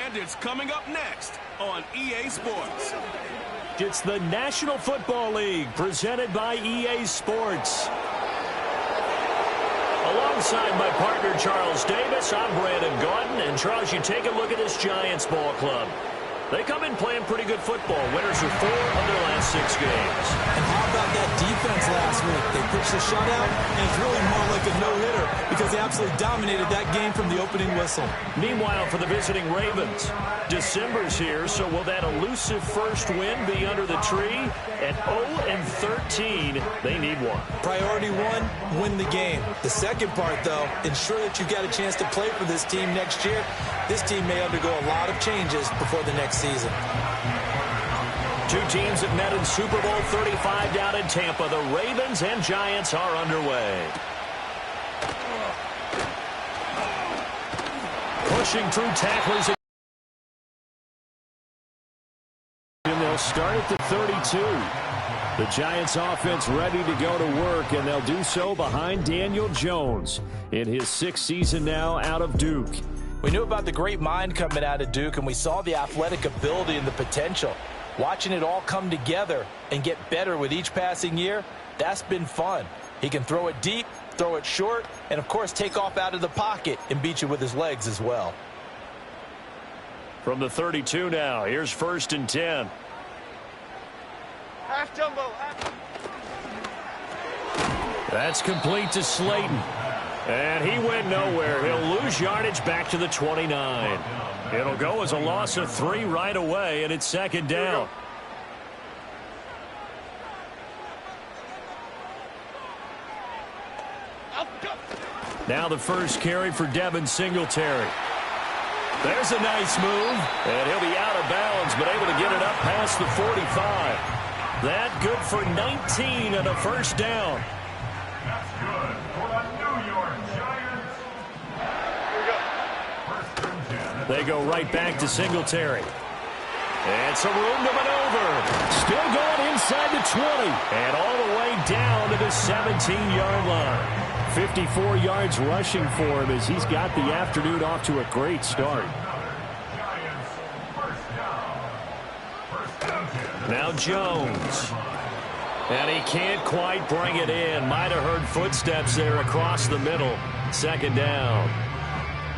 And it's coming up next on EA Sports. It's the National Football League presented by EA Sports. Alongside my partner, Charles Davis, I'm Brandon Gaudin. And, Charles, you take a look at this Giants ball club. They come in playing pretty good football. Winners are 4 of their last 6 games. And how about that defense last week? They pitched a shutout, and it's really more like a no-hitter because they absolutely dominated that game from the opening whistle. Meanwhile, for the visiting Ravens, December's here, so will that elusive first win be under the tree? At 0-13, they need one. Priority 1, win the game. The second part, though, ensure that you've got a chance to play for this team next year. This team may undergo a lot of changes before the next season. 2 teams have met in Super Bowl 35 down in Tampa. The Ravens and Giants are underway. Pushing through tacklers. And they'll start at the 32. The Giants offense ready to go to work, and they'll do so behind Daniel Jones in his 6th season now out of Duke. We knew about the great mind coming out of Duke, and we saw the athletic ability and the potential. Watching it all come together and get better with each passing year, that's been fun. He can throw it deep, throw it short, and, of course, take off out of the pocket and beat you with his legs as well. From the 32 now, here's 1st and 10. Half jumbo. That's complete to Slayton. And he went nowhere. He'll lose yardage back to the 29. It'll go as a loss of 3 right away, and it's 2nd down. Now the first carry for Devin Singletary. There's a nice move, and he'll be out of bounds, but able to get it up past the 45. That good for 19 and a first down. That's good for the New York Giants. They go right back to Singletary. And some room to maneuver. Still going inside the 20. And all the way down to the 17-yard line. 54 yards rushing for him as he's got the afternoon off to a great start. Now Jones. And he can't quite bring it in. Might have heard footsteps there across the middle. 2nd down.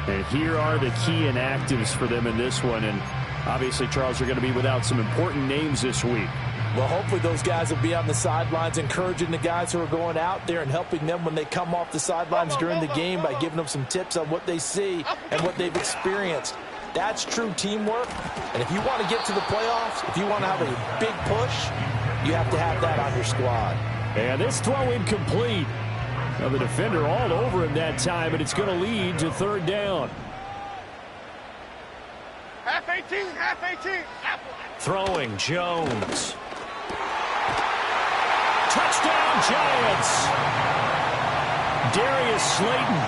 And here are the key inactives for them in this one. And obviously, Charles, are going to be without some important names this week. Well, hopefully those guys will be on the sidelines encouraging the guys who are going out there and helping them when they come off the sidelines during the game by giving them some tips on what they see and what they've experienced. That's true teamwork. And if you want to get to the playoffs, if you want to have a big push, you have to have that on your squad. And this throw incomplete. Now the defender all over him that time, and it's going to lead to 3rd down. Half 18, half 18. Throwing Jones. Touchdown Giants. Darius Slayton,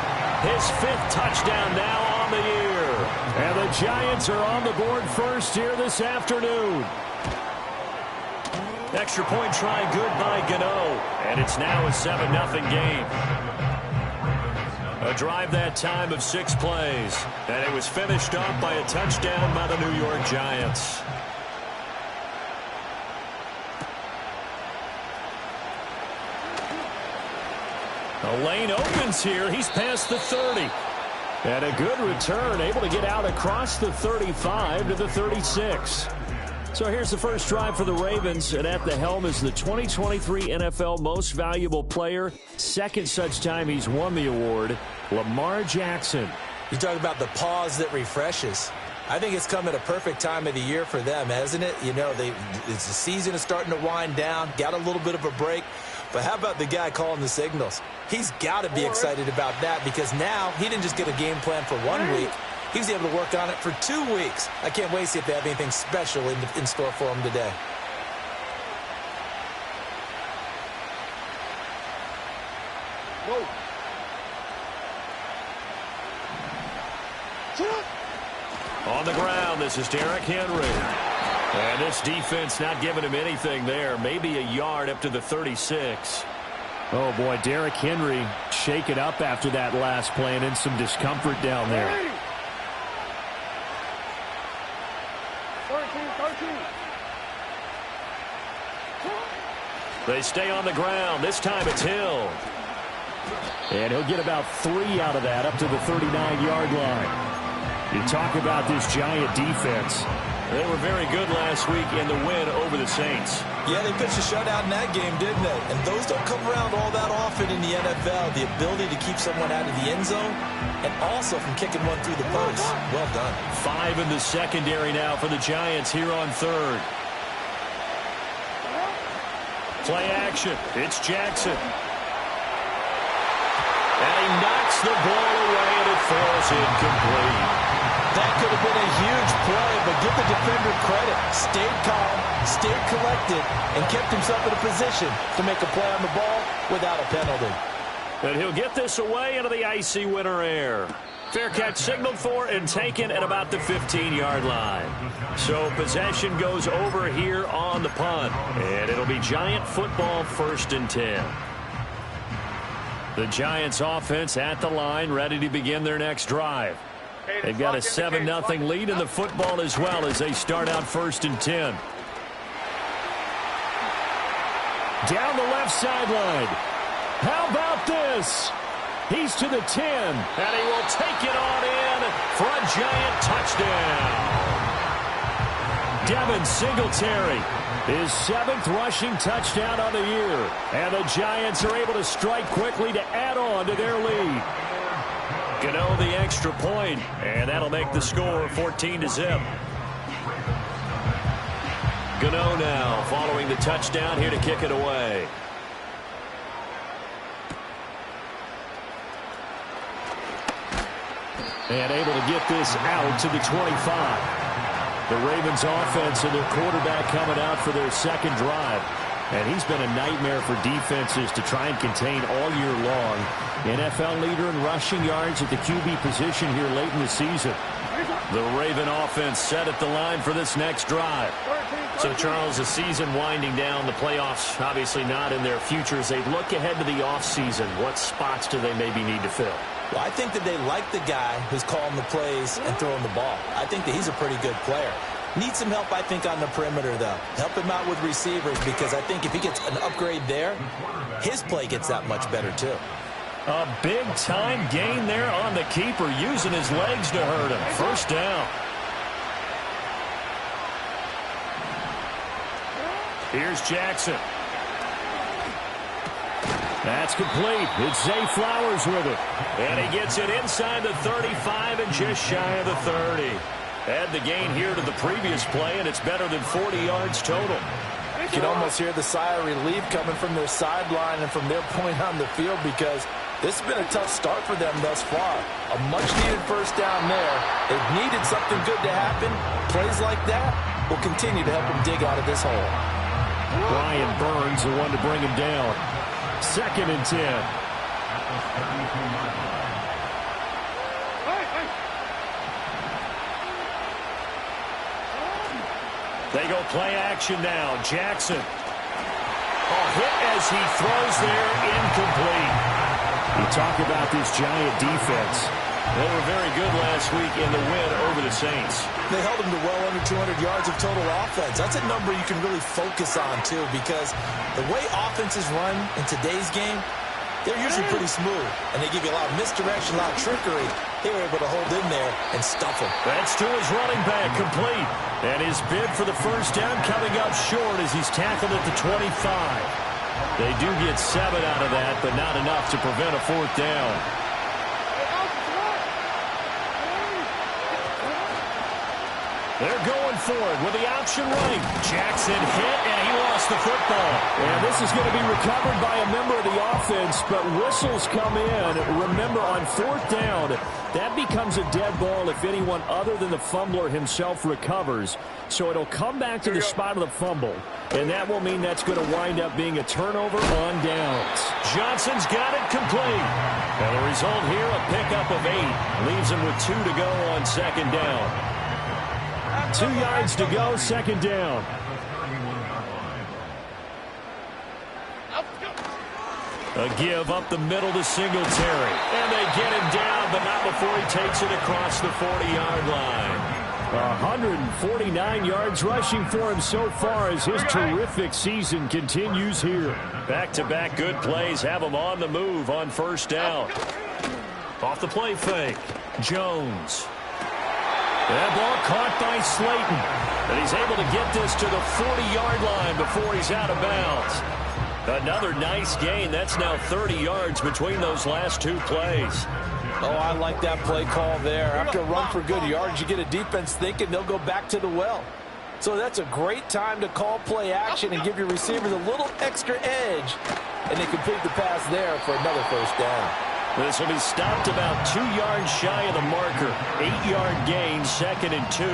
his 5th touchdown now on the year. And the Giants are on the board first here this afternoon. Extra point try good by Gano. And it's now a 7-0 game. A drive that time of 6 plays. And it was finished off by a touchdown by the New York Giants. The lane opens here. He's past the 30. And a good return, able to get out across the 35 to the 36. So here's the first drive for the Ravens, and at the helm is the 2023 NFL Most Valuable Player. 2nd such time he's won the award, Lamar Jackson. You talk about the pause that refreshes. I think it's come at a perfect time of the year for them, hasn't it? You know, the season is starting to wind down, got a little bit of a break. But how about the guy calling the signals? He's got to be excited about that because now he didn't just get a game plan for 1 week. He was able to work on it for 2 weeks. I can't wait to see if they have anything special in store for him today. Whoa. On the ground, this is Derrick Henry. And this defense not giving him anything there. Maybe a yard up to the 36. Oh, boy, Derrick Henry shaken up after that last play and in some discomfort down there. 13. They stay on the ground. This time it's Hill. And he'll get about 3 out of that up to the 39-yard line. You talk about this Giant defense. They were very good last week in the win over the Saints. Yeah, they pitched a shutout in that game, didn't they? And those don't come around all that often in the NFL. The ability to keep someone out of the end zone and also from kicking one through the post. Well done. 5 in the secondary now for the Giants here on third. Play action. It's Jackson. And he knocks the ball away, and it falls incomplete. That could have been a huge play, but give the defender credit. Stayed calm, stayed collected, and kept himself in a position to make a play on the ball without a penalty. And he'll get this away into the icy winter air. Fair catch signaled for and taken at about the 15-yard line. So possession goes over here on the punt. And it'll be Giant football 1st and 10. The Giants offense at the line, ready to begin their next drive. They've got a 7-0 lead in the football as well as they start out 1st and 10. Down the left sideline. How about this? He's to the 10, and he will take it on in for a Giant touchdown. Devin Singletary, his 7th rushing touchdown on the year. And the Giants are able to strike quickly to add on to their lead. Gano the extra point, and that'll make the score 14-0. Gano now following the touchdown here to kick it away. And able to get this out to the 25. The Ravens offense and their quarterback coming out for their second drive. And he's been a nightmare for defenses to try and contain all year long. NFL leader in rushing yards at the QB position here late in the season. The Raven offense set at the line for this next drive. So, Charles, the season winding down, the playoffs obviously not in their future. As they look ahead to the offseason, what spots do they maybe need to fill? Well, I think that they like the guy who's calling the plays and throwing the ball. I think that he's a pretty good player. Needs some help, I think, on the perimeter, though. Help him out with receivers because I think if he gets an upgrade there, his play gets that much better, too. A big-time gain there on the keeper, using his legs to hurt him. 1st down. Here's Jackson. That's complete. It's Zay Flowers with it. And he gets it inside the 35 and just shy of the 30. Add the gain here to the previous play, and it's better than 40 yards total. You can almost hear the sigh of relief coming from their sideline and from their point on the field because this has been a tough start for them thus far. A much-needed 1st down there. They've needed something good to happen. Plays like that will continue to help them dig out of this hole. Brian Burns, the one to bring him down. 2nd and 10. They go play action now. Jackson. Hit as he throws there, incomplete. You talk about this Giant defense. They were very good last week in the win over the Saints. They held them to well under 200 yards of total offense. That's a number you can really focus on, too, because the way offenses run in today's game, they're usually pretty smooth, and they give you a lot of misdirection, a lot of trickery. They were able to hold in there and stuff them. That's to his running back, complete. And his bid for the 1st down coming up short as he's tackled at the 25. They do get 7 out of that, but not enough to prevent a 4th down. They're going for it with the option right. Jackson hit, and he lost the football. And this is going to be recovered by a member of the offense, but whistles come in. Remember, on 4th down, that becomes a dead ball if anyone other than the fumbler himself recovers. So it'll come back to the spot of the fumble, and that will mean that's going to wind up being a turnover on downs. Johnson's got it complete. And the result here, a pickup of 8. Leaves him with 2 to go on 2nd down. 2 yards to go, 2nd down. A give up the middle to Singletary. And they get him down, but not before he takes it across the 40-yard line. 149 yards rushing for him so far as his terrific season continues here. Back-to-back good plays have him on the move on first down. Off the play fake, Jones. That ball caught by Slayton. And he's able to get this to the 40-yard line before he's out of bounds. Another nice gain. That's now 30 yards between those last two plays. Oh, I like that play call there. After a run for good yards, you get a defense thinking they'll go back to the well. So that's a great time to call play action and give your receivers a little extra edge. And they complete the pass there for another first down. This will be stopped about 2 yards shy of the marker. 8-yard gain, 2nd and 2.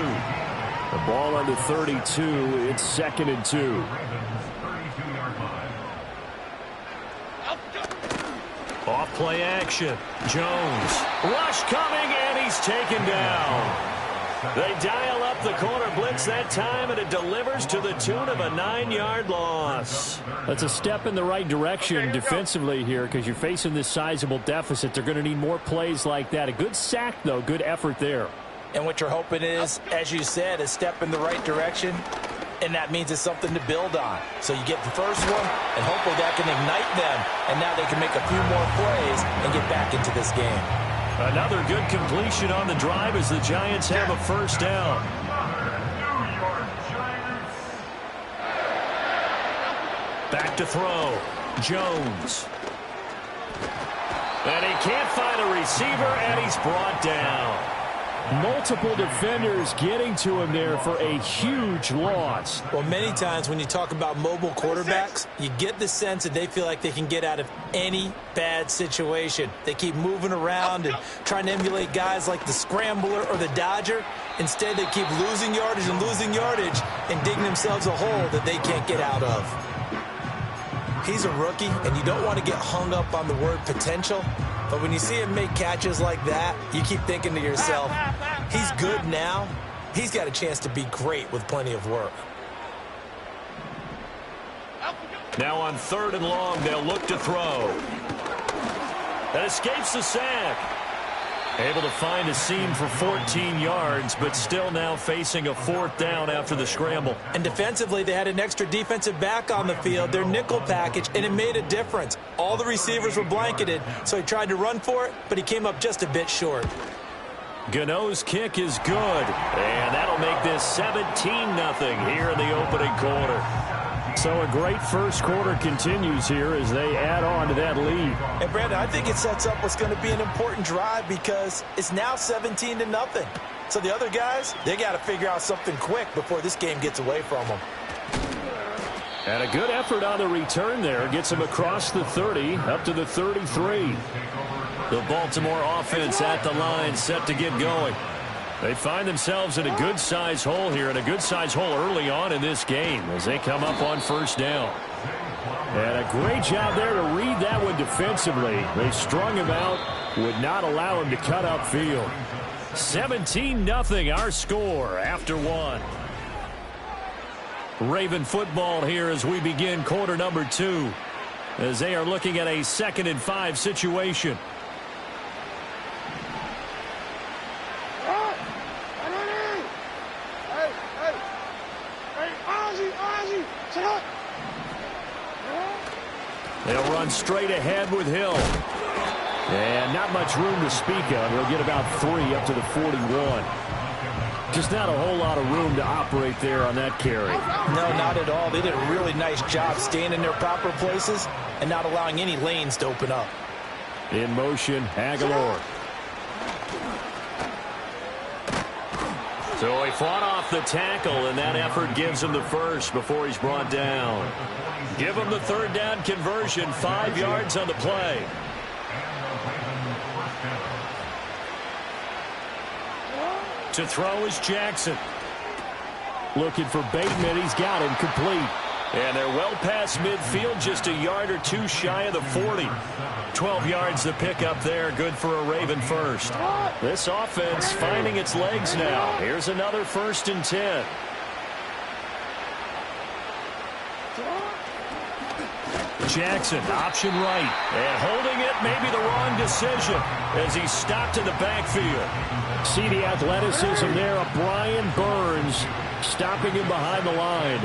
The ball on the 32. It's 2nd and 2. Off play action. Jones. Rush coming, and he's taken down. They dial up the corner blitz that time, and it delivers to the tune of a 9-yard loss. That's a step in the right direction defensively here because you're facing this sizable deficit. They're going to need more plays like that. A good sack, though. Good effort there. And what you're hoping is, as you said, a step in the right direction. And that means it's something to build on. So you get the first one, and hopefully that can ignite them. And now they can make a few more plays and get back into this game. Another good completion on the drive as the Giants have a first down. Back to throw. Jones. And he can't find a receiver, and he's brought down. Multiple defenders getting to him there for a huge loss. Well, many times when you talk about mobile quarterbacks, you get the sense that they feel like they can get out of any bad situation. They keep moving around and trying to emulate guys like the Scrambler or the Dodger. Instead, they keep losing yardage and digging themselves a hole that they can't get out of. He's a rookie, and you don't want to get hung up on the word potential. But when you see him make catches like that, you keep thinking to yourself, he's good now. He's got a chance to be great with plenty of work. Now on 3rd and long, they'll look to throw. That escapes the sack. Able to find a seam for 14 yards, but still now facing a 4th down after the scramble. And defensively, they had an extra defensive back on the field, their nickel package, and it made a difference. All the receivers were blanketed, so he tried to run for it, but he came up just a bit short. Gano's kick is good, and that'll make this 17-0 here in the opening quarter. So a great first quarter continues here as they add on to that lead. And Brandon, I think it sets up what's going to be an important drive because it's now 17-0. So the other guys, they got to figure out something quick before this game gets away from them. And a good effort on the return there. Gets him across the 30, up to the 33. The Baltimore offense at the line, set to get going. They find themselves in a good-sized hole here, and a good-sized hole early on in this game as they come up on first down. And a great job there to read that one defensively. They strung him out, would not allow him to cut upfield. 17-0 our score after one. Raven football here as we begin quarter number 2, as they are looking at a 2nd and 5 situation. They'll run straight ahead with Hill. And not much room to speak of. He'll get about 3 up to the 41. Just not a whole lot of room to operate there on that carry. No, not at all. They did a really nice job staying in their proper places and not allowing any lanes to open up. In motion, Aguilar. So he fought off the tackle, and that effort gives him the first before he's brought down. Give him the 3rd down conversion, 5 yards on the play. To throw is Jackson. Looking for Bateman. He's got him complete. And they're well past midfield, just a yard or 2 shy of the 40. 12 yards to pick up there, good for a Raven first. This offense finding its legs now. Here's another 1st and 10. Jackson, option right. And holding it, maybe the wrong decision as he stopped in the backfield. See the athleticism there of Brian Burns stopping him behind the line.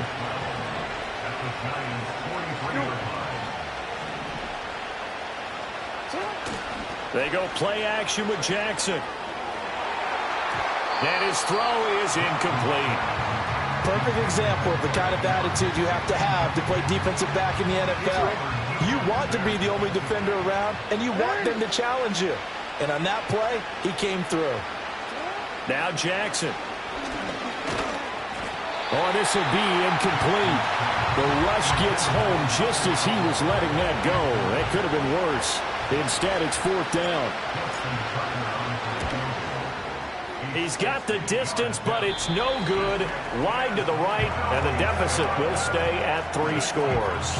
They go play action with Jackson. And his throw is incomplete. Perfect example of the kind of attitude you have to play defensive back in the NFL. You want to be the only defender around, and you want them to challenge you. And on that play, he came through. Now Jackson. Oh, this will be incomplete. The rush gets home just as he was letting that go. That could have been worse. Instead, it's 4th down. He's got the distance, but it's no good. Wide to the right, and the deficit will stay at 3 scores.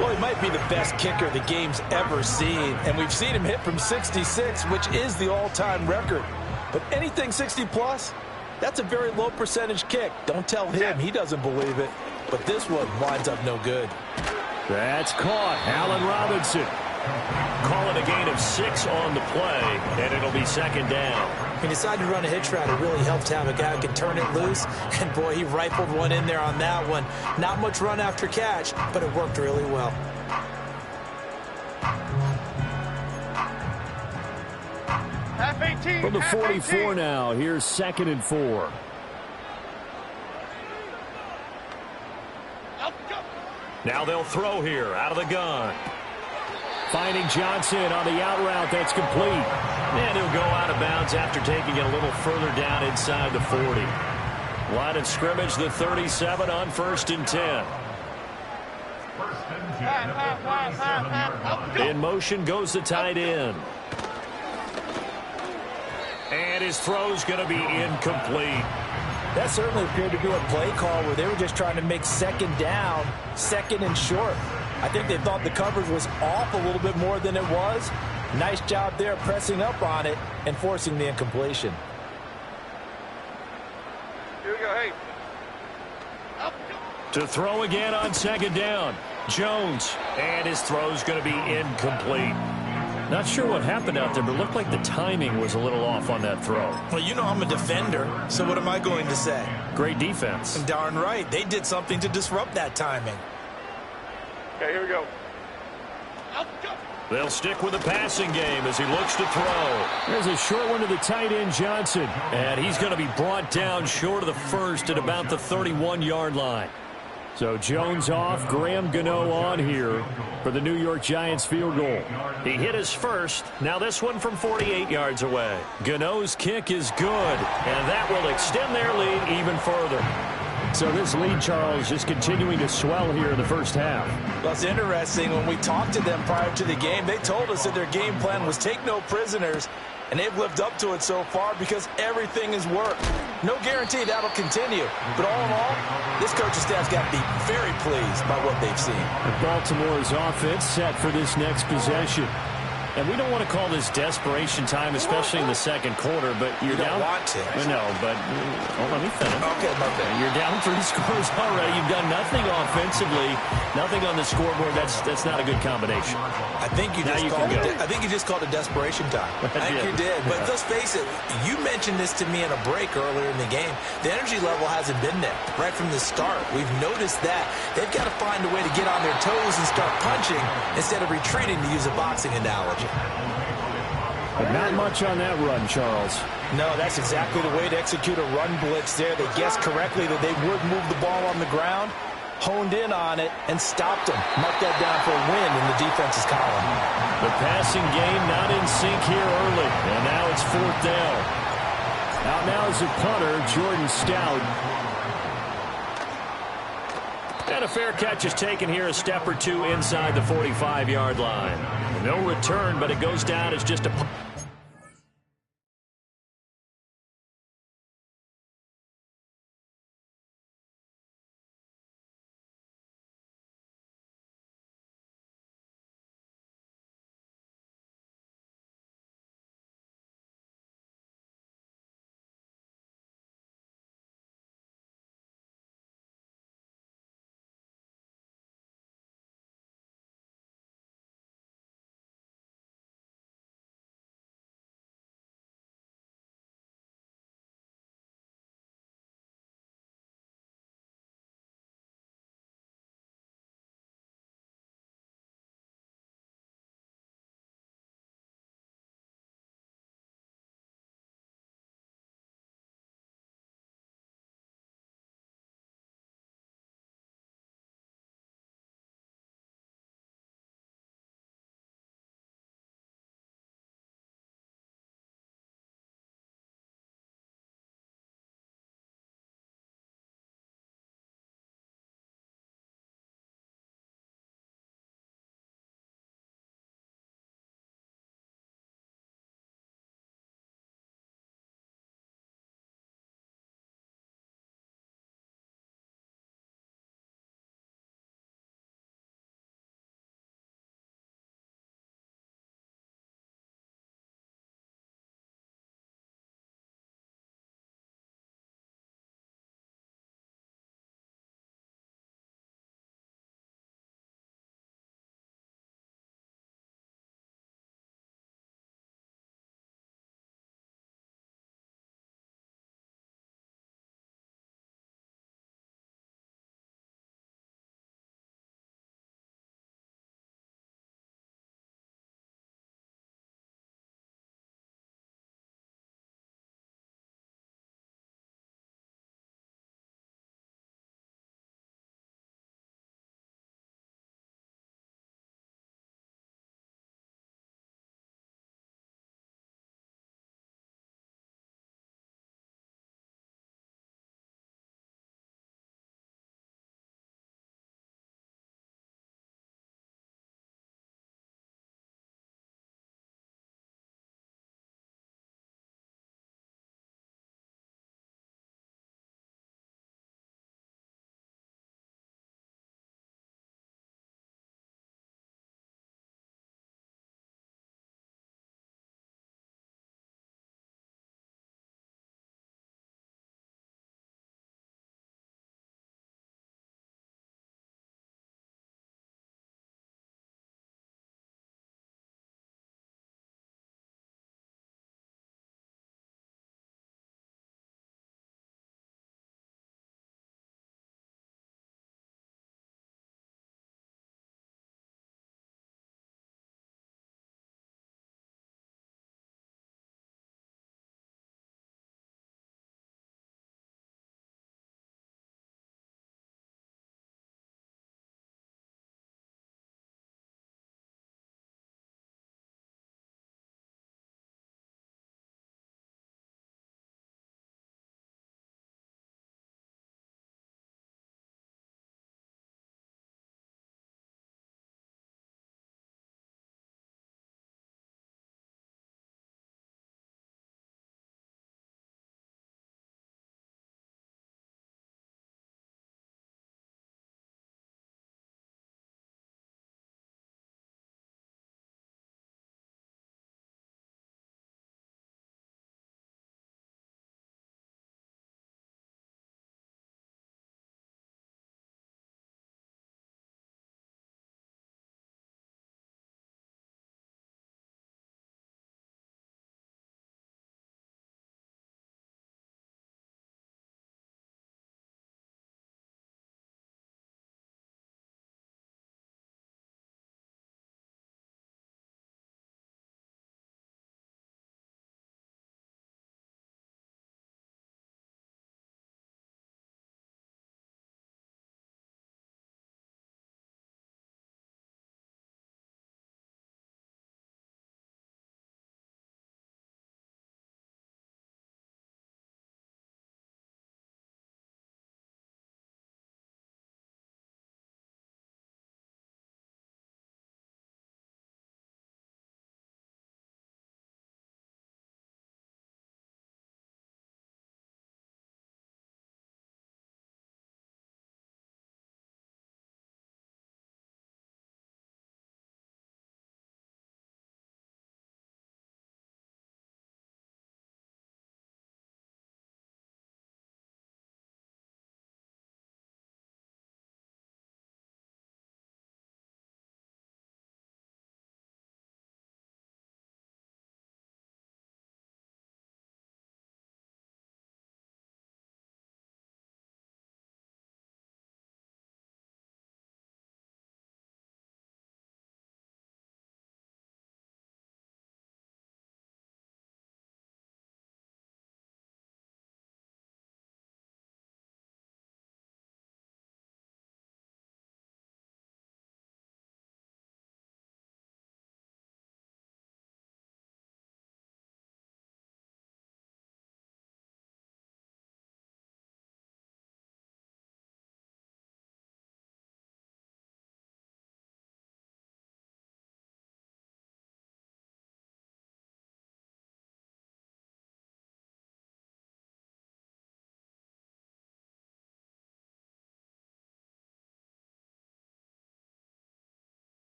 Well, he might be the best kicker the game's ever seen, and we've seen him hit from 66, which is the all-time record. But anything 60-plus, that's a very low percentage kick. Don't tell him he doesn't believe it, but this one winds up no good. That's caught. Allen Robinson. Call it a gain of 6 on the play, and it'll be 2nd down. He decided to run a hitch route. It really helped to have a guy who can turn it loose. And, boy, he rifled one in there on that one. Not much run after catch, but it worked really well. Half 18. From the half 44 18. now, here's 2nd and 4. Now they'll throw here out of the gun. Finding Johnson on the out route. That's complete. And he'll go out of bounds after taking it a little further down inside the 40. Line of scrimmage, the 37 on 1st and 10. In motion goes the tight end. And his throw's going to be incomplete. That certainly appeared to be a play call where they were just trying to make 2nd down, 2nd and short. I think they thought the coverage was off a little bit more than it was. Nice job there pressing up on it and forcing the incompletion. Here we go, hey. To throw again on 2nd down. Jones. And his throw's going to be incomplete. Not sure what happened out there, but it looked like the timing was a little off on that throw. Well, you know I'm a defender, so what am I going to say? Great defense. Darn right. They did something to disrupt that timing. Okay, here we go. They'll stick with the passing game as he looks to throw. There's a short one to the tight end, Johnson. And he's going to be brought down short of the first at about the 31-yard line. So Jones off, Graham Gano on here for the New York Giants field goal. He hit his first. Now this one from 48 yards away. Gano's kick is good, and that will extend their lead even further. So this lead, Charles, just continuing to swell here in the first half. Well, it's interesting. When we talked to them prior to the game, they told us that their game plan was take no prisoners, and they've lived up to it so far because everything has worked. No guarantee that'll continue. But all in all, this coaching staff's got to be very pleased by what they've seen. Baltimore's offense set for this next possession. And we don't want to call this desperation time, especially in the second quarter, but you're You down. don't want to. No, but let me finish. Okay, my bad. You're down 3 scores already. You've done nothing offensively, nothing on the scoreboard. That's not a good combination. I think you just called it desperation time. I think you did. But let's face it, you mentioned this to me in a break earlier in the game. The energy level hasn't been there right from the start. We've noticed that. They've got to find a way to get on their toes and start punching instead of retreating, to use a boxing analogy. But not much on that run, Charles. No, that's exactly the way to execute a run blitz there. They guessed correctly that they would move the ball on the ground, honed in on it, and stopped them. Mark that down for a win in the defense's column. The passing game not in sync here early, and now it's 4th down. Out now is the punter, Jordan Stout. And a fair catch is taken here a step or two inside the 45-yard line. No return, but it goes down as just a...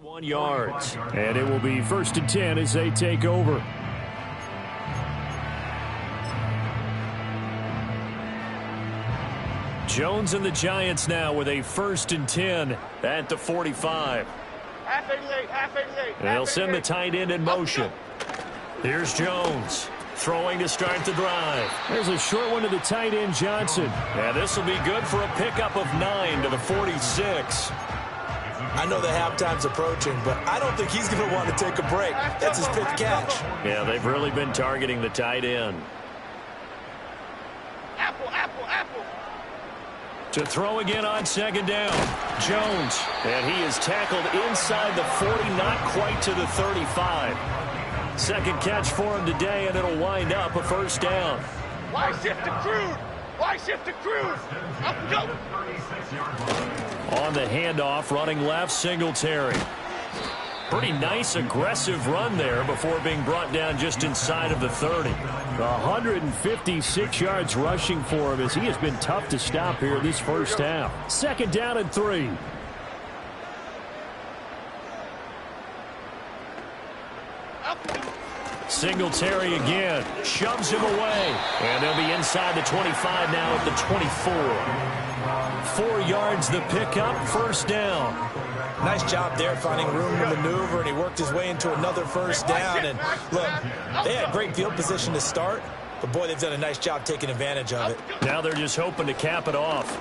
1 yards. And it will be 1st and 10 as they take over. Jones and the Giants now with a 1st and 10 at the 45. Half 88, half 88. They'll send the tight end in motion. Here's Jones throwing to start the drive. There's a short one to the tight end, Johnson. And this will be good for a pickup of 9 to the 46. I know the halftime's approaching, but I don't think he's going to want to take a break. That's his 5th catch. Yeah, they've really been targeting the tight end. Apple, apple, apple. To throw again on 2nd down. Jones. And he is tackled inside the 40, not quite to the 35. 2nd catch for him today, and it'll wind up a 1st down. Why shift to crude? Why shift to crude? Up go. On the handoff, running left, Singletary. Pretty nice, aggressive run there before being brought down just inside of the 30. 156 yards rushing for him as he has been tough to stop here this first half. 2nd down and 3. Singletary again. Shoves him away. And they'll be inside the 25 now at the 24. 4 yards the pickup, 1st down. Nice job there finding room to maneuver, and he worked his way into another 1st down. And look, they had great field position to start, but boy, they've done a nice job taking advantage of it. Now they're just hoping to cap it off.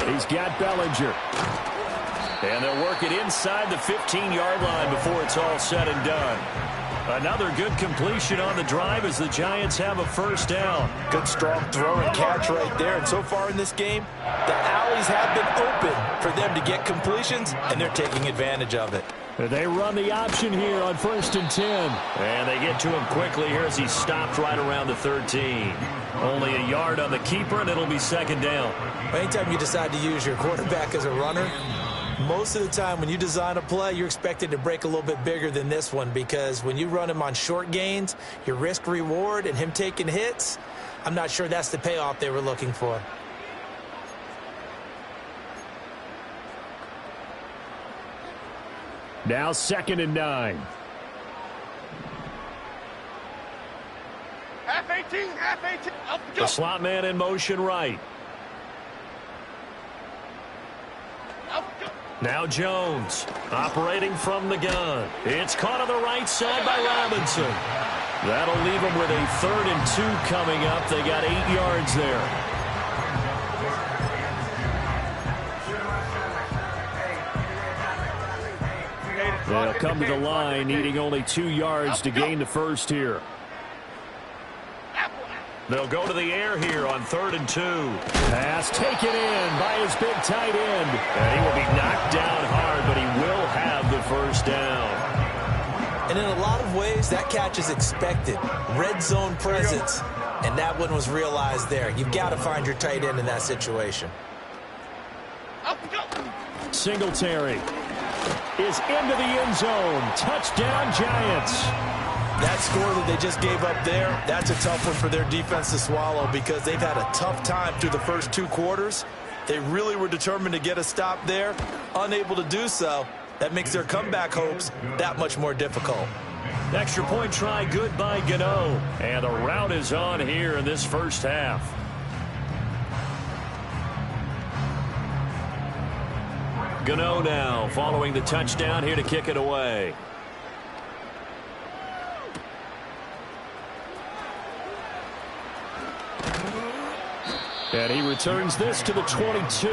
He's got Bellinger. And they'll work it inside the 15-yard line before it's all said and done. Another good completion on the drive as the Giants have a 1st down. Good strong throw and catch right there. And so far in this game, the alleys have been open for them to get completions, and they're taking advantage of it. They run the option here on 1st and 10. And they get to him quickly here as he stopped right around the 13. Only a yard on the keeper, and it'll be 2nd down. Anytime you decide to use your quarterback as a runner, most of the time when you design a play, you're expected to break a little bit bigger than this one, because when you run him on short gains, your risk-reward and him taking hits, I'm not sure that's the payoff they were looking for. Now 2nd and 9. Half 18, half 18. Up go. The slot man in motion right. Up go. Now Jones operating from the gun. It's caught on the right side by Robinson. That'll leave them with a 3rd and 2 coming up. They got 8 yards there. They'll come to the line, needing only 2 yards to gain the 1st here. They'll go to the air here on 3rd and 2. Pass taken in by his big tight end. And he will be knocked down hard, but he will have the 1st down. And in a lot of ways, that catch is expected. Red zone presence. And that one was realized there. You've got to find your tight end in that situation. Singletary is into the end zone. Touchdown, Giants. That score that they just gave up there, that's a tough one for their defense to swallow, because they've had a tough time through the first 2 quarters. They really were determined to get a stop there, unable to do so. That makes their comeback hopes that much more difficult. Extra point try good by Gano. And the route is on here in this first half. Gano now following the touchdown here to kick it away. And he returns this to the 22.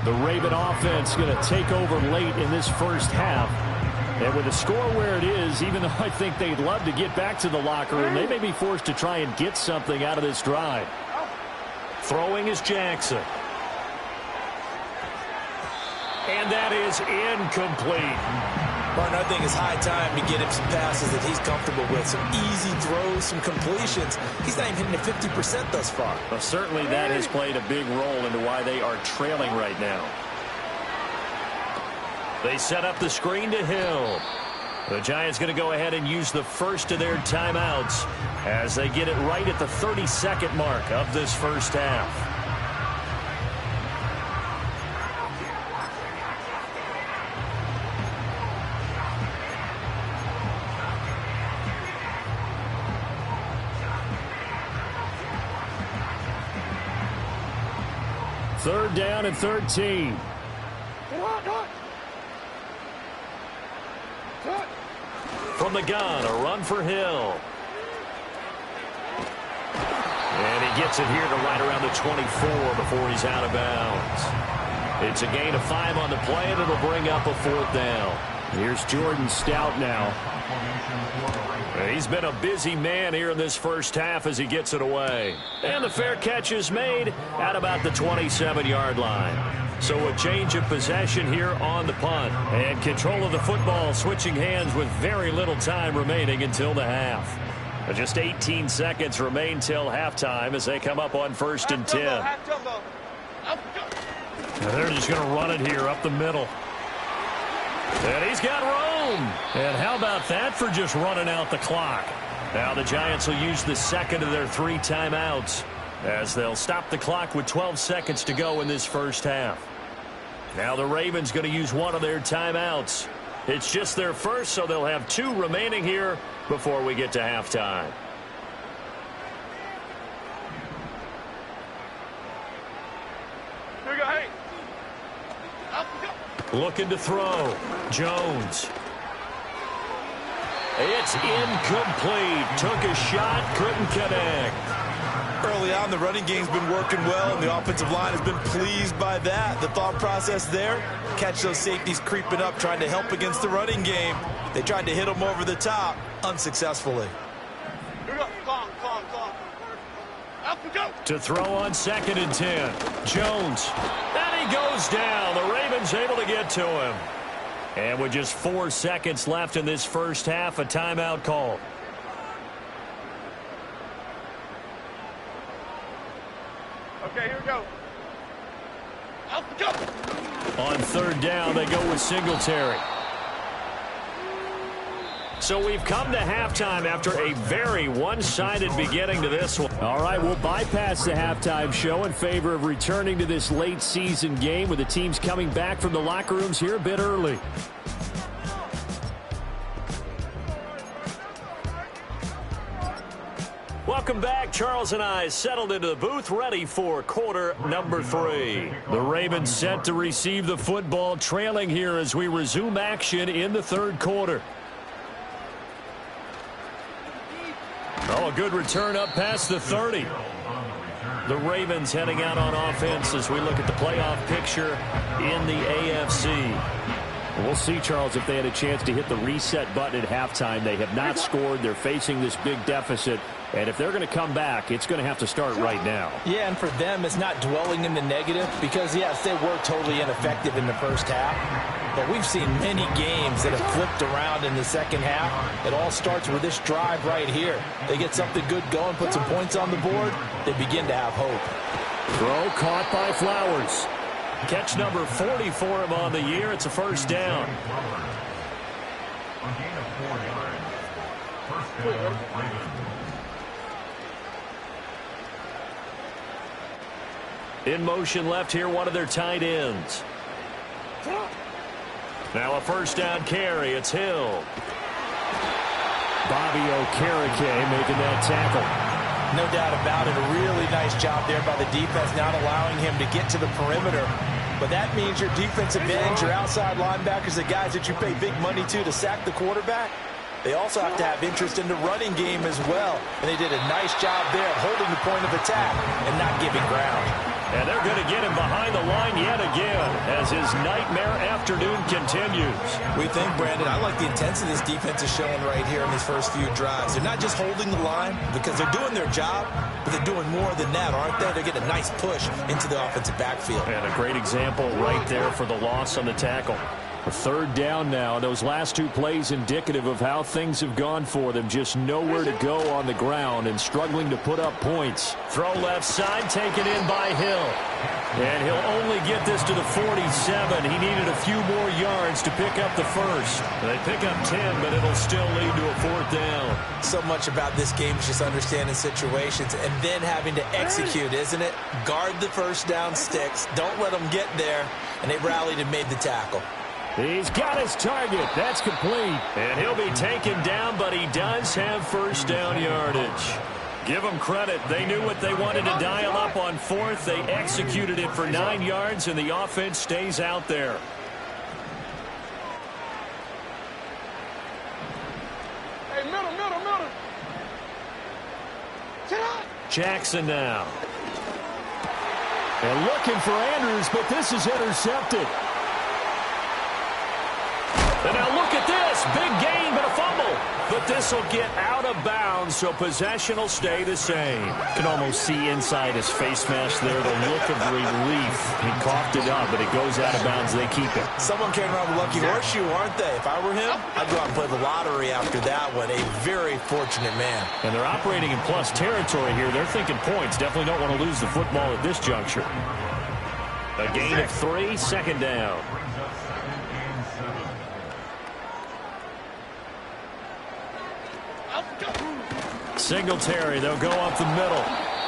The Raven offense going to take over late in this first half. And with the score where it is, even though I think they'd love to get back to the locker room, they may be forced to try and get something out of this drive. Throwing is Jackson. And that is incomplete. Martin, I think it's high time to get him some passes that he's comfortable with. Some easy throws, some completions. He's not even hitting at 50% thus far. Well, certainly that has played a big role into why they are trailing right now. They set up the screen to Hill. The Giants going to go ahead and use the first of their timeouts as they get it right at the 32nd mark of this first half. 3rd down and 13. From the gun, a run for Hill. And he gets it here to right around the 24 before he's out of bounds. It's a gain of 5 on the play, and it'll bring up a 4th down. Here's Jordan Stout now. He's been a busy man here in this first half as he gets it away. And the fair catch is made at about the 27-yard line. So a change of possession here on the punt. And control of the football switching hands with very little time remaining until the half. Just 18 seconds remain till halftime as they come up on 1st and 10. And they're just going to run it here up the middle. And he's got room. And how about that for just running out the clock? Now the Giants will use the second of their 3 timeouts as they'll stop the clock with 12 seconds to go in this first half. Now the Ravens going to use one of their timeouts. It's just their first, so they'll have 2 remaining here before we get to halftime. Here we go, hey. Looking to throw. Jones. It's incomplete. Took a shot, couldn't connect. Early on, the running game's been working well, and the offensive line has been pleased by that. The thought process there, catch those safeties creeping up, trying to help against the running game. They tried to hit them over the top, unsuccessfully. Here we go. Come on. Up we go. To throw on 2nd and 10. Jones. And he goes down. The Ravens able to get to him. And with just 4 seconds left in this first half, a timeout call. Okay, here we go. Up we go. On 3rd down, they go with Singletary. So we've come to halftime after a very one-sided beginning to this one. All right, we'll bypass the halftime show in favor of returning to this late-season game with the teams coming back from the locker rooms here a bit early. Welcome back. Charles and I settled into the booth ready for quarter number 3. The Ravens set to receive the football, trailing here as we resume action in the 3rd quarter. Oh, a good return up past the 30. The Ravens heading out on offense as we look at the playoff picture in the AFC. We'll see, Charles, if they had a chance to hit the reset button at halftime. They have not scored. They're facing this big deficit. And if they're going to come back, it's going to have to start right now. Yeah, and for them, it's not dwelling in the negative because, yes, they were totally ineffective in the first half. But we've seen many games that have flipped around in the second half. It all starts with this drive right here. They get something good going, put some points on the board, they begin to have hope. Throw caught by Flowers. Catch number 40 for him on the year. It's a 1st down. In motion left here, one of their tight ends. Now a 1st down carry. It's Hill. Bobby Okereke making that tackle. No doubt about it. A really nice job there by the defense, not allowing him to get to the perimeter. But that means your defensive ends, your outside linebackers, the guys that you pay big money to sack the quarterback, they also have to have interest in the running game as well. And they did a nice job there of holding the point of attack and not giving ground. And they're going to get him behind the line yet again as his nightmare afternoon continues. We think, Brandon, I like the intensity this defense is showing right here in these first few drives. They're not just holding the line because they're doing their job, but they're doing more than that, aren't they? They're getting a nice push into the offensive backfield. And a great example right there for the loss on the tackle. A 3rd down now. Those last 2 plays indicative of how things have gone for them. Just nowhere to go on the ground and struggling to put up points. Throw left side, taken in by Hill. And he'll only get this to the 47. He needed a few more yards to pick up the 1st. They pick up 10, but it'll still lead to a 4th down. So much about this game is just understanding situations and then having to execute, isn't it? Guard the 1st down sticks. Don't let them get there. And they rallied and made the tackle. He's got his target. That's complete. And he'll be taken down, but he does have 1st down yardage. Give them credit. They knew what they wanted to dial up on fourth. They executed it for 9 yards, and the offense stays out there. Hey, middle. Jackson now. And looking for Andrews, but this is intercepted. And now look at this. Big gain, but a fumble. But this will get out of bounds, so possession will stay the same. Can almost see inside his face mask there the look of relief. He coughed it up, but it goes out of bounds. They keep it. Someone came around with lucky horseshoe, aren't they? If I were him, I'd go out and play the lottery after that one. A very fortunate man. And they're operating in plus territory here. They're thinking points. Definitely don't want to lose the football at this juncture. A gain of 3, second down. Singletary, they'll go up the middle.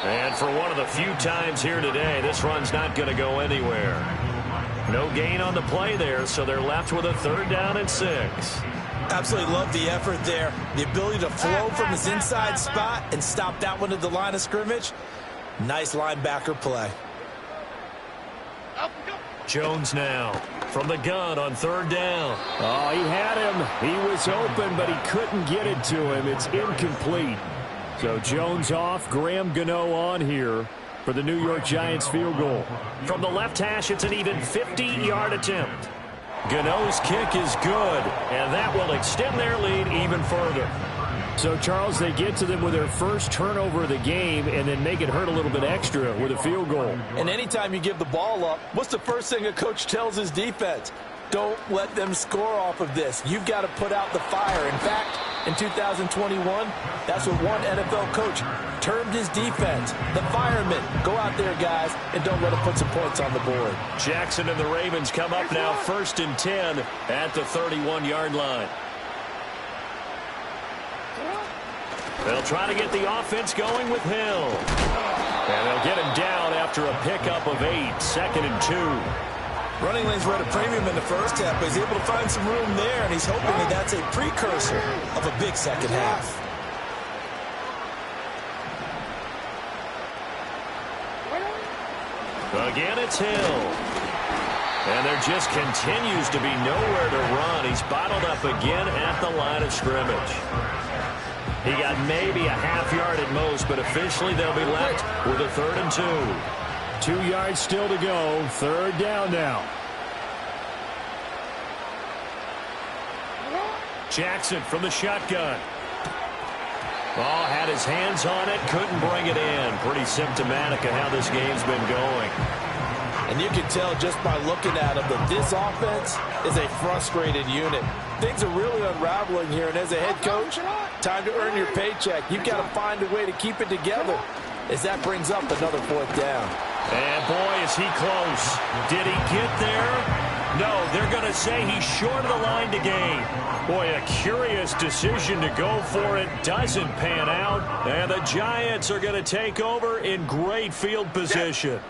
And for one of the few times here today, this run's not going to go anywhere. No gain on the play there, so they're left with a 3rd down and 6. Absolutely love the effort there. The ability to flow from his inside spot and stop that one at the line of scrimmage. Nice linebacker play. Jones now from the gun on 3rd down. Oh, he had him. He was open, but he couldn't get it to him. It's incomplete. So Jones off, Graham Gano on here for the New York Giants field goal. From the left hash, it's an even 50-yard attempt. Gano's kick is good, and that will extend their lead even further. So, Charles, they get to them with their first turnover of the game and then make it hurt a little bit extra with a field goal. And anytime you give the ball up, what's the first thing a coach tells his defense? Don't let them score off of this. You've got to put out the fire. In fact, in 2021, that's what one NFL coach termed his defense. The firemen. Go out there, guys, and don't let them put some points on the board. Jackson and the Ravens come up now 1st and 10 at the 31-yard line. They'll try to get the offense going with Hill. And they'll get him down after a pickup of 8, 2nd and 2. Running lanes were at a premium in the first half, but he's able to find some room there, and he's hoping that that's a precursor of a big second half. Again, it's Hill. And there just continues to be nowhere to run. He's bottled up again at the line of scrimmage. He got maybe a half yard at most, but officially they'll be left with a 3rd and 2. 2 yards still to go. 3rd down now. Jackson from the shotgun. Oh, had his hands on it, couldn't bring it in. Pretty symptomatic of how this game's been going. And you can tell just by looking at him that this offense is a frustrated unit. Things are really unraveling here, and as a head coach, time to earn your paycheck. You've got to find a way to keep it together as that brings up another 4th down. And boy, is he close. Did he get there? No, they're going to say he's short of the line to gain. Boy, a curious decision to go for it. Doesn't pan out. And the Giants are going to take over in great field position.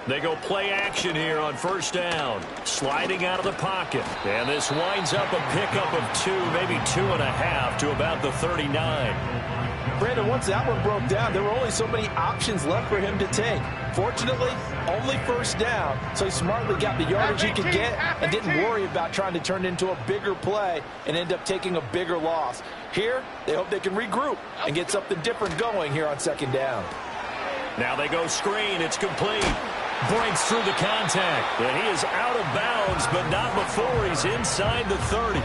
They go play action here on 1st down. Sliding out of the pocket. And this winds up a pickup of 2, maybe 2.5 to about the 39. Brandon, once that one broke down, there were only so many options left for him to take. Fortunately, only 1st down, so he smartly got the yardage he could get and didn't worry about trying to turn it into a bigger play and end up taking a bigger loss. Here, they hope they can regroup and get something different going here on 2nd down. Now they go screen. It's complete. Breaks through the contact. And he is out of bounds, but not before he's inside the 30.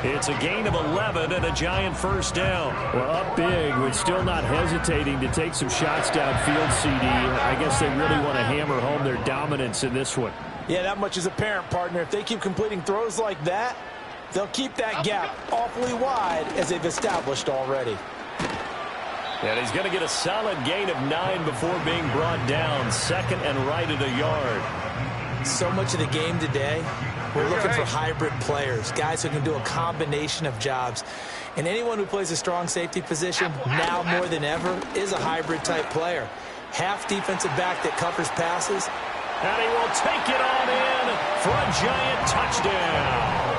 It's a gain of 11 and a Giant 1st down. Well, up big, but still not hesitating to take some shots downfield, CD. I guess they really want to hammer home their dominance in this one. Yeah, that much is apparent, partner. If they keep completing throws like that, they'll keep that gap awfully wide as they've established already. And he's going to get a solid gain of 9 before being brought down. 2nd and right at a yard. So much of the game today, we're looking for hybrid players, guys who can do a combination of jobs. And anyone who plays a strong safety position, now more than ever, is a hybrid-type player. Half defensive back that covers passes. And he will take it on in for a Giant touchdown.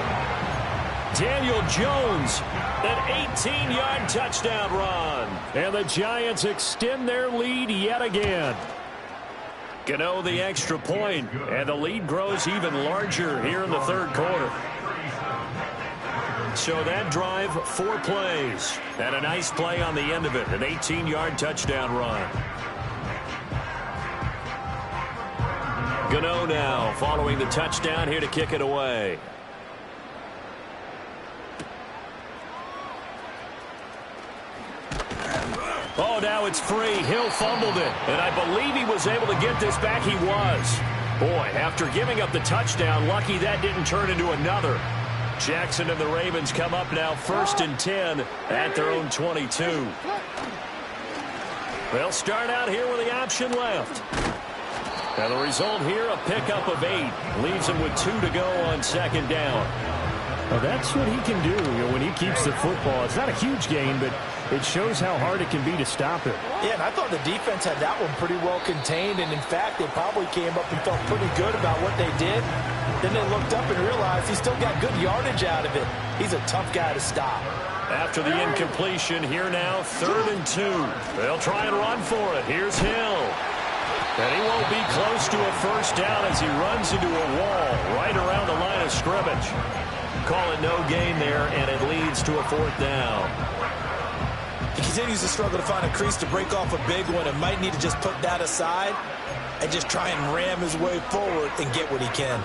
Daniel Jones, an 18-yard touchdown run. And the Giants extend their lead yet again. Gano the extra point, and the lead grows even larger here in the third quarter. So that drive, 4 plays, and a nice play on the end of it, an 18-yard touchdown run. Gano now following the touchdown here to kick it away. Oh, now it's free. Hill fumbled it, and I believe he was able to get this back. He was. Boy, after giving up the touchdown, lucky that didn't turn into another. Jackson and the Ravens come up now 1st and 10 at their own 22. They'll start out here with the option left. And the result here, a pickup of 8. Leaves him with 2 to go on 2nd down. Well, that's what he can do when he keeps the football. It's not a huge gain, but it shows how hard it can be to stop it. Yeah, and I thought the defense had that one pretty well contained, and in fact, they probably came up and felt pretty good about what they did. Then they looked up and realized he still got good yardage out of it. He's a tough guy to stop. After the incompletion, here now, 3rd and 2. They'll try and run for it. Here's Hill. And he won't be close to a 1st down as he runs into a wall right around the line of scrimmage. Call it no gain there, and it leads to a 4th down. He continues to struggle to find a crease to break off a big one and might need to just put that aside and just try and ram his way forward and get what he can.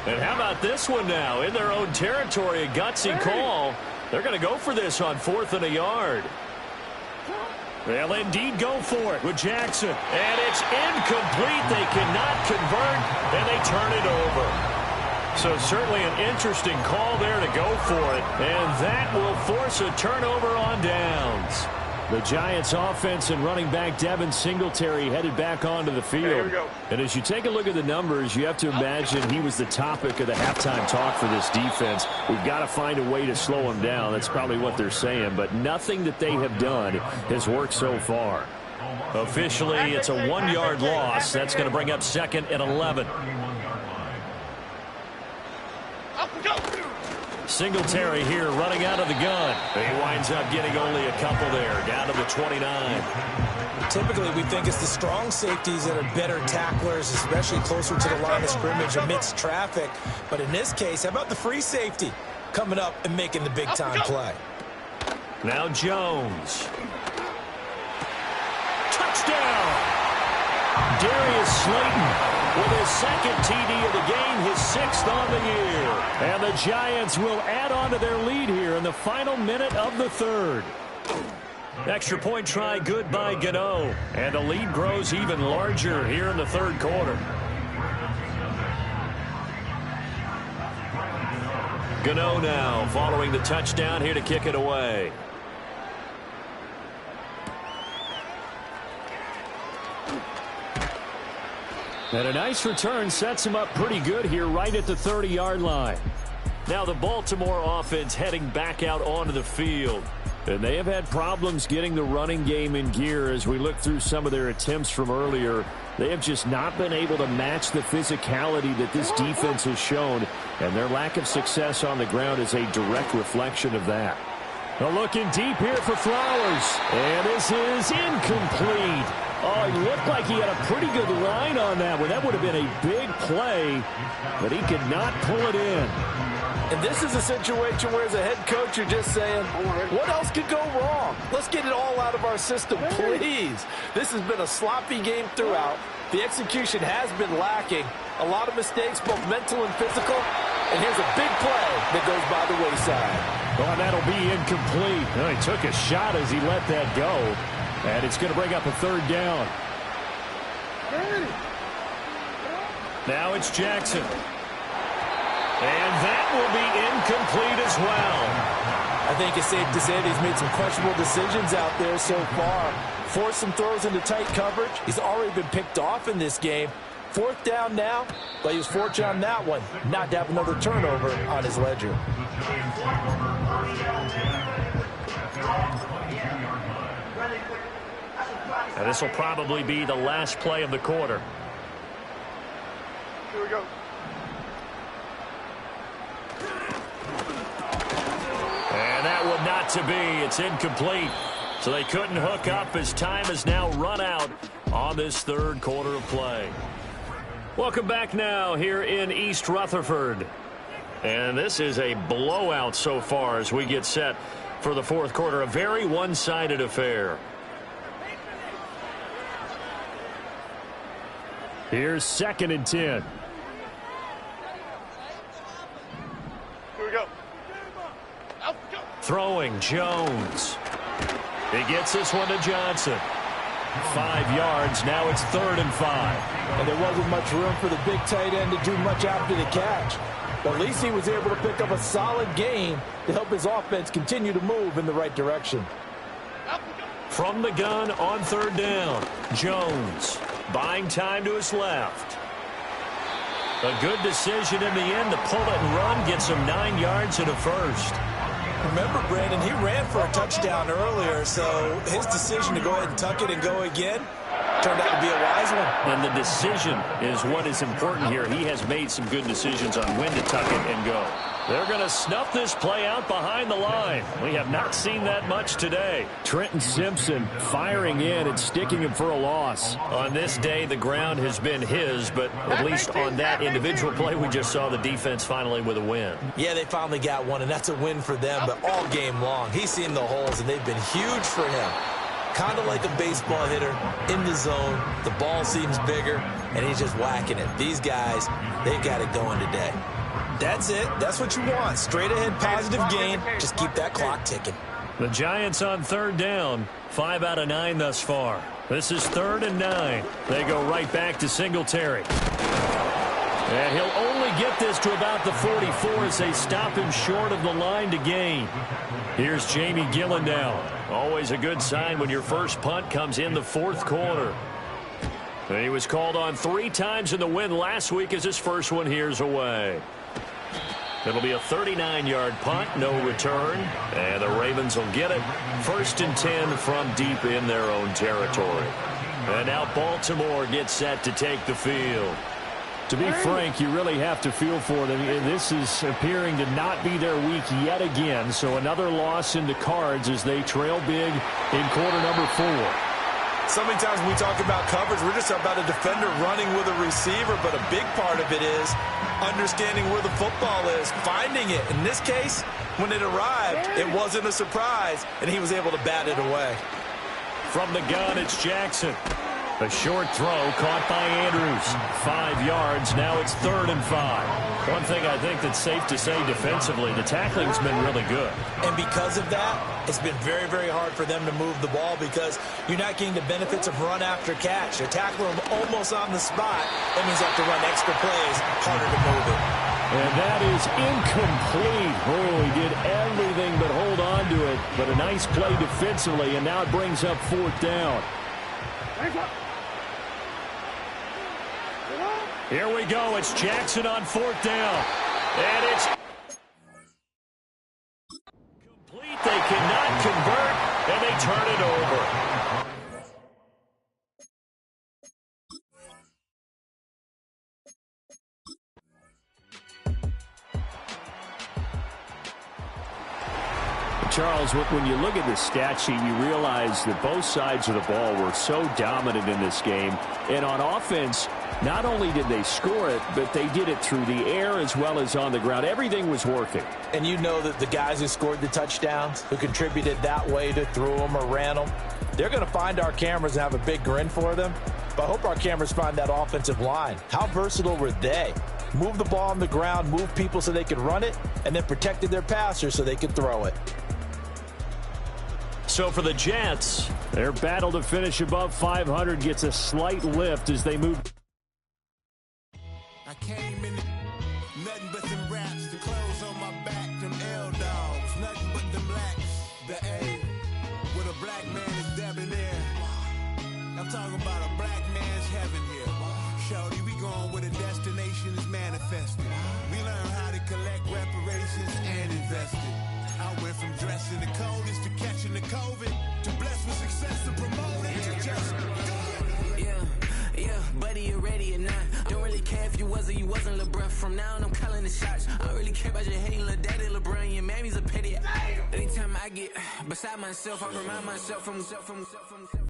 And how about this one now? In their own territory, a gutsy call. They're going to go for this on 4th and a yard. They'll indeed go for it with Jackson. And it's incomplete. They cannot convert, and they turn it over. So certainly an interesting call there to go for it. And that will force a turnover on downs. The Giants offense and running back Devin Singletary headed back onto the field. Here we go. And as you take a look at the numbers, you have to imagine he was the topic of the halftime talk for this defense. We've got to find a way to slow him down. That's probably what they're saying. But nothing that they have done has worked so far. Officially, it's a 1-yard loss. That's going to bring up 2nd and 11. Singletary here running out of the gun. He winds up getting only a couple there, down to the 29. Typically, we think it's the strong safeties that are better tacklers, especially closer to the line of scrimmage amidst traffic. But in this case, how about the free safety coming up and making the big-time play? Now Jones. Touchdown! Darius Slayton with his 2nd TD of the game, his 6th on the year. And the Giants will add on to their lead here in the final minute of the 3rd. Extra point try good by Gano. And the lead grows even larger here in the 3rd quarter. Gano now following the touchdown here to kick it away. And a nice return sets him up pretty good here right at the 30-yard line. Now the Baltimore offense heading back out onto the field. And they have had problems getting the running game in gear as we look through some of their attempts from earlier. They have just not been able to match the physicality that this defense has shown. And their lack of success on the ground is a direct reflection of that. Well, looking deep here for Flowers. And this is incomplete. Oh, he looked like he had a pretty good line on that one. That would have been a big play, but he could not pull it in. And this is a situation where as a head coach, you're just saying, what else could go wrong? Let's get it all out of our system, please. This has been a sloppy game throughout. The execution has been lacking. A lot of mistakes, both mental and physical. And here's a big play that goes by the wayside. Oh, and that'll be incomplete. Well, he took a shot as he let that go. And it's going to bring up a 3rd down. Now it's Jackson. And that will be incomplete as well. I think it's safe to say that he's made some questionable decisions out there so far. Forced some throws into tight coverage. He's already been picked off in this game. 4th down now, but he was fortunate on that one not to have another turnover on his ledger. And this will probably be the last play of the quarter. Here we go. And that one not to be. It's incomplete. So they couldn't hook up as time has now run out on this third quarter of play. Welcome back now here in East Rutherford. And this is a blowout so far as we get set for the fourth quarter. A very one-sided affair. Here's 2nd and 10. Here we go. Throwing Jones. He gets this one to Johnson. 5 yards. Now it's 3rd and 5. And there wasn't much room for the big tight end to do much after the catch. But at least he was able to pick up a solid gain to help his offense continue to move in the right direction. From the gun on 3rd down. Jones buying time to his left. A good decision in the end to pull it and run. Gets him 9 yards and a first. Remember, Brandon, he ran for a touchdown earlier, so his decision to go ahead and tuck it and go again turned out to be a wise one. And the decision is what is important here. He has made some good decisions on when to tuck it and go. They're going to snuff this play out behind the line. We have not seen that much today. Trenton Simpson firing in and sticking him for a loss. On this day, the ground has been his, but at least on that individual play, we just saw the defense finally with a win. Yeah, they finally got one, and that's a win for them, but all game long, he's seen the holes, and they've been huge for him. Kind of like a baseball hitter in the zone. The ball seems bigger, and he's just whacking it. These guys, they've got it going today. That's it. That's what you want. Straight ahead positive gain. Just keep that clock ticking. The Giants on 3rd down. 5 out of 9 thus far. This is 3rd and 9. They go right back to Singletary. And he'll only get this to about the 44 as they stop him short of the line to gain. Here's Jamie Gillendow. Always a good sign when your first punt comes in the 4th quarter. And he was called on 3 times in the win last week as his first one here's away. It'll be a 39-yard punt, no return, and the Ravens will get it. 1st and 10 from deep in their own territory. And now Baltimore gets set to take the field. To be frank, you really have to feel for them. This is appearing to not be their week yet again, so another loss in the cards as they trail big in quarter number 4. So many times when we talk about coverage, we're just about a defender running with a receiver, but a big part of it is understanding where the football is, finding it. In this case, when it arrived, it wasn't a surprise, and he was able to bat it away. From the gun, it's Jackson. A short throw caught by Andrews. 5 yards. Now it's 3rd and 5. One thing I think that's safe to say defensively, the tackling's been really good. And because of that, it's been very, very hard for them to move the ball because you're not getting the benefits of run after catch. They're tackling them almost on the spot. That means you have to run extra plays, harder to move it. And that is incomplete. Oh, he did everything but hold on to it. But a nice play defensively, and now it brings up 4th down. Here we go. It's Jackson on 4th down. And it's complete. They cannot convert, and they turn it over. Charles, when you look at the stat sheet, you realize that both sides of the ball were so dominant in this game. And on offense, not only did they score it, but they did it through the air as well as on the ground. Everything was working. And you know that the guys who scored the touchdowns, who contributed that way to throw them or ran them, they're going to find our cameras and have a big grin for them. But I hope our cameras find that offensive line. How versatile were they? Move the ball on the ground, move people so they could run it, and then protected their passers so they could throw it. So for the Jets, their battle to finish above 500 gets a slight lift as they move. I came in nothing but them raps, the clothes on my back, them L-dogs, nothing but them blacks, the A, with a black man is debonair. I'm talking about a black man's heaven here. Shorty, we going where the destination is manifested. We learn how to collect reparations and invest it. I went from dressing the coldest to catching the COVID, to blessed with success and promoting to just do it. Yeah, buddy, you ready or not? Don't really care if you was or you wasn't, LeBron. From now on, I'm calling the shots. I don't really care about your hating, little daddy, LeBron. Your mammy's a pity. Anytime I get beside myself, I remind myself from